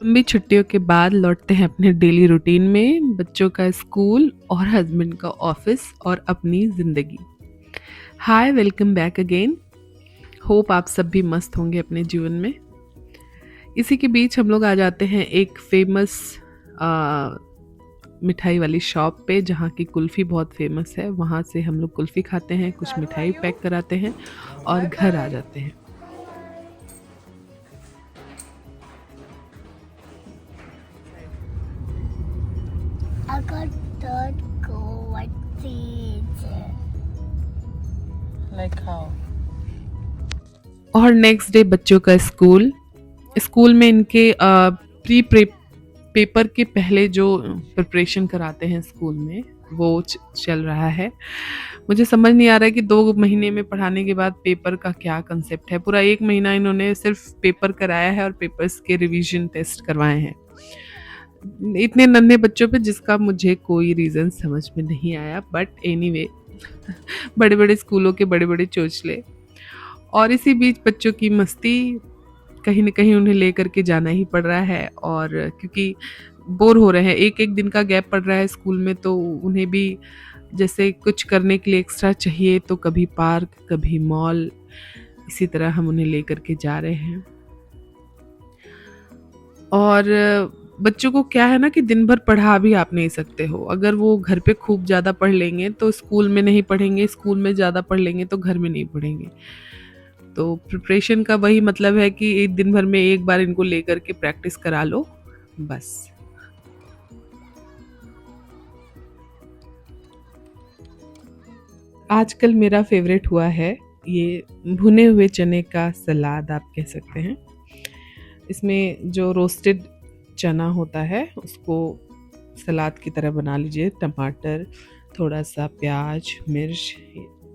लंबी छुट्टियों के बाद लौटते हैं अपने डेली रूटीन में, बच्चों का स्कूल और हस्बैंड का ऑफिस और अपनी ज़िंदगी। हाय, वेलकम बैक अगेन। होप आप सब भी मस्त होंगे अपने जीवन में। इसी के बीच हम लोग आ जाते हैं एक फेमस मिठाई वाली शॉप पे, जहाँ की कुल्फ़ी बहुत फेमस है। वहाँ से हम लोग कुल्फ़ी खाते हैं, कुछ मिठाई पैक कराते हैं और घर आ जाते हैं। I got third go what seeds. Like how? और नेक्स्ट डे बच्चों का स्कूल में इनके प्री पेपर के पहले जो प्रिपरेशन कराते हैं स्कूल में, वो चल रहा है। मुझे समझ नहीं आ रहा है कि 2 महीने में पढ़ाने के बाद पेपर का क्या कंसेप्ट है। पूरा 1 महीना इन्होंने सिर्फ पेपर कराया है और पेपर्स के रिवीजन टेस्ट करवाए हैं इतने नन्हे बच्चों पे, जिसका मुझे कोई रीज़न समझ में नहीं आया। बट एनीवे, बड़े बड़े स्कूलों के बड़े बड़े चोचले। और इसी बीच बच्चों की मस्ती, कहीं न कहीं उन्हें लेकर के जाना ही पड़ रहा है। और क्योंकि बोर हो रहे हैं, एक एक दिन का गैप पड़ रहा है स्कूल में, तो उन्हें भी जैसे कुछ करने के लिए एक्स्ट्रा चाहिए, तो कभी पार्क, कभी मॉल, इसी तरह हम उन्हें लेकर के जा रहे हैं। और बच्चों को क्या है ना कि दिन भर पढ़ा भी आप नहीं सकते हो। अगर वो घर पे खूब ज़्यादा पढ़ लेंगे तो स्कूल में नहीं पढ़ेंगे, स्कूल में ज़्यादा पढ़ लेंगे तो घर में नहीं पढ़ेंगे। तो प्रिपरेशन का वही मतलब है कि एक दिन भर में एक बार इनको लेकर के प्रैक्टिस करा लो, बस। आजकल मेरा फेवरेट हुआ है ये भुने हुए चने का सलाद, आप कह सकते हैं। इसमें जो रोस्टेड चना होता है उसको सलाद की तरह बना लीजिए। टमाटर, थोड़ा सा प्याज, मिर्च,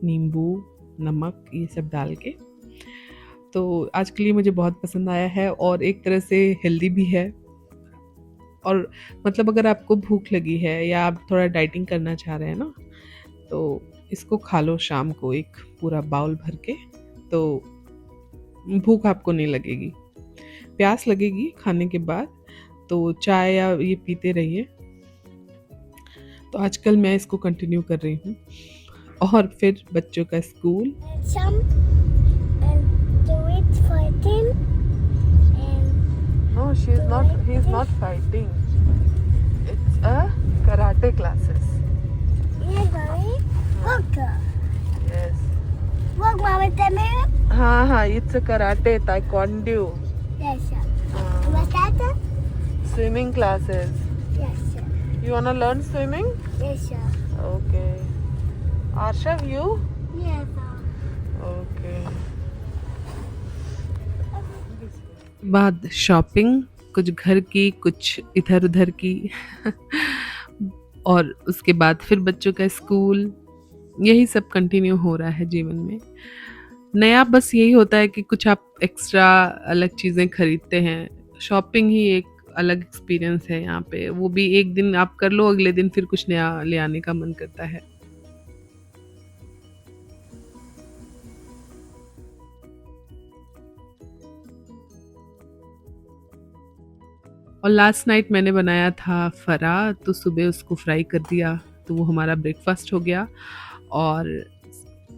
नींबू, नमक, ये सब डाल के। तो आज के लिए मुझे बहुत पसंद आया है और एक तरह से हेल्दी भी है। और मतलब अगर आपको भूख लगी है या आप थोड़ा डाइटिंग करना चाह रहे हैं ना, तो इसको खा लो शाम को एक पूरा बाउल भर के, तो भूख आपको नहीं लगेगी। प्यास लगेगी खाने के बाद, तो चाय या ये पीते रहिए। तो आजकल मैं इसको कंटिन्यू कर रही हूँ। और फिर बच्चों का school. Some and do it fighting and No, he is not fighting. It's a karate classes. yeah, Daddy. Look. Yes. Look, Mama, tell me. हाँ, it's a karate, taekwondo. Yes, sir. What's that? Sir? Swimming classes. Yes, sir. You wanna learn swimming? Yes, sir. Okay. Arshav, you? Yes, sir. Okay. बाद shopping, कुछ घर की, कुछ इधर उधर की। और उसके बाद फिर बच्चों का स्कूल। यही सब कंटिन्यू हो रहा है जीवन में। नया बस यही होता है कि कुछ आप एक्स्ट्रा अलग चीज़ें खरीदते हैं। शॉपिंग ही एक अलग एक्सपीरियंस है यहाँ पे। वो भी एक दिन आप कर लो, अगले दिन फिर कुछ नया ले आने का मन करता है। और लास्ट नाइट मैंने बनाया था फरा, तो सुबह उसको फ्राई कर दिया, तो वो हमारा ब्रेकफास्ट हो गया। और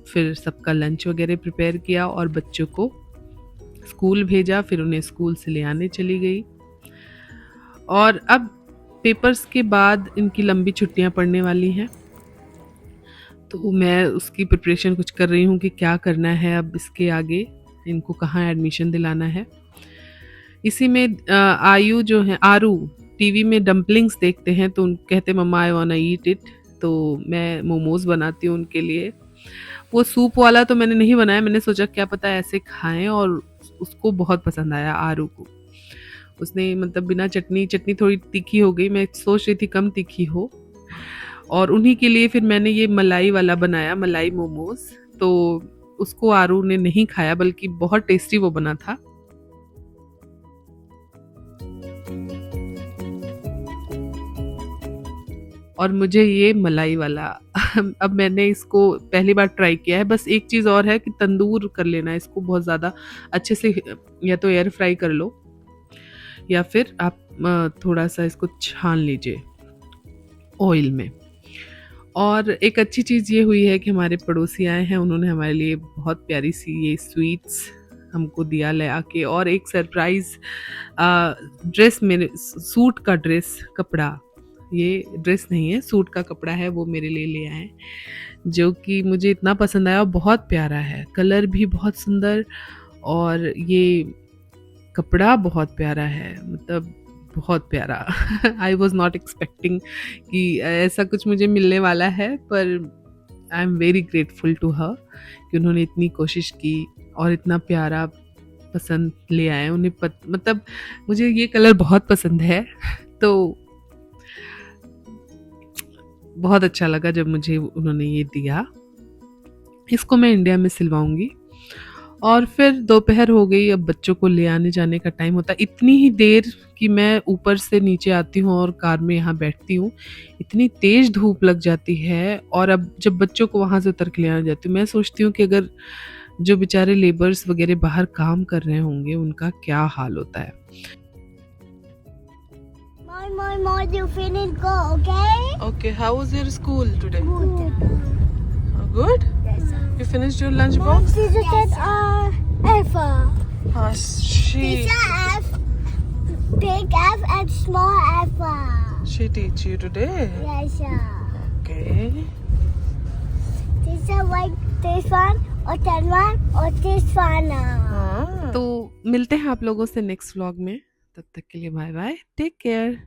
फिर सबका लंच वगैरह प्रिपेयर किया और बच्चों को स्कूल भेजा, फिर उन्हें स्कूल से ले आने चली गई। और अब पेपर्स के बाद इनकी लंबी छुट्टियां पड़ने वाली हैं, तो मैं उसकी प्रिपरेशन कुछ कर रही हूँ कि क्या करना है अब इसके आगे, इनको कहाँ एडमिशन दिलाना है। इसी में आयु जो है, आरू टीवी में डम्पलिंग्स देखते हैं, तो कहते मम्मा आई वांट ईट इट, तो मैं मोमोज बनाती हूँ उनके लिए। वो सूप वाला तो मैंने नहीं बनाया, मैंने सोचा क्या पता ऐसे खाएं, और उसको बहुत पसंद आया आरू को। उसने मतलब बिना चटनी थोड़ी तीखी हो गई, मैं सोच रही थी कम तीखी हो। और उन्हीं के लिए फिर मैंने ये मलाई वाला बनाया, मलाई मोमोज। तो उसको आरू ने नहीं खाया, बल्कि बहुत टेस्टी वो बना था। और मुझे ये मलाई वाला अब मैंने इसको पहली बार ट्राई किया है। बस एक चीज़ और है कि तंदूर कर लेना है इसको बहुत ज़्यादा अच्छे से, या तो एयर फ्राई कर लो या फिर आप थोड़ा सा इसको छान लीजिए ऑयल में। और एक अच्छी चीज़ ये हुई है कि हमारे पड़ोसी आए हैं, उन्होंने हमारे लिए बहुत प्यारी सी ये स्वीट्स हमको दिया ले आके, और एक सरप्राइज़ ड्रेस, मेरे सूट का ड्रेस कपड़ा, ये ड्रेस नहीं है सूट का कपड़ा है, वो मेरे लिए ले आए हैं, जो कि मुझे इतना पसंद आया, बहुत प्यारा है, कलर भी बहुत सुंदर और ये कपड़ा बहुत प्यारा है, मतलब बहुत प्यारा। आई वॉज नॉट एक्सपेक्टिंग कि ऐसा कुछ मुझे मिलने वाला है, पर I am very grateful to her कि उन्होंने इतनी कोशिश की और इतना प्यारा पसंद ले आए उन्हें। मतलब मुझे ये कलर बहुत पसंद है, तो बहुत अच्छा लगा जब मुझे उन्होंने ये दिया। इसको मैं इंडिया में सिलवाऊंगी। और फिर दोपहर हो गई, अब बच्चों को ले आने जाने का टाइम होता है। इतनी ही देर कि मैं ऊपर से नीचे आती हूँ और कार में यहाँ बैठती हूँ, इतनी तेज़ धूप लग जाती है। और अब जब बच्चों को वहाँ से उतर के ले आने जाती हूँ, मैं सोचती हूँ कि अगर जो बेचारे लेबर्स वगैरह बाहर काम कर रहे होंगे, उनका क्या हाल होता है। More, you finish go, okay? Okay, how was your school today? Good. Good? Yes, sir. You finished your lunch Mom, box? teacher said F. Teacher F, big F and small F. She teach you today? Yes, sir. Okay. Teacher like this one or that one or this one. तो मिलते हैं आप लोगों से next vlog में, तब तक के लिए बाय बाय, टेक केयर।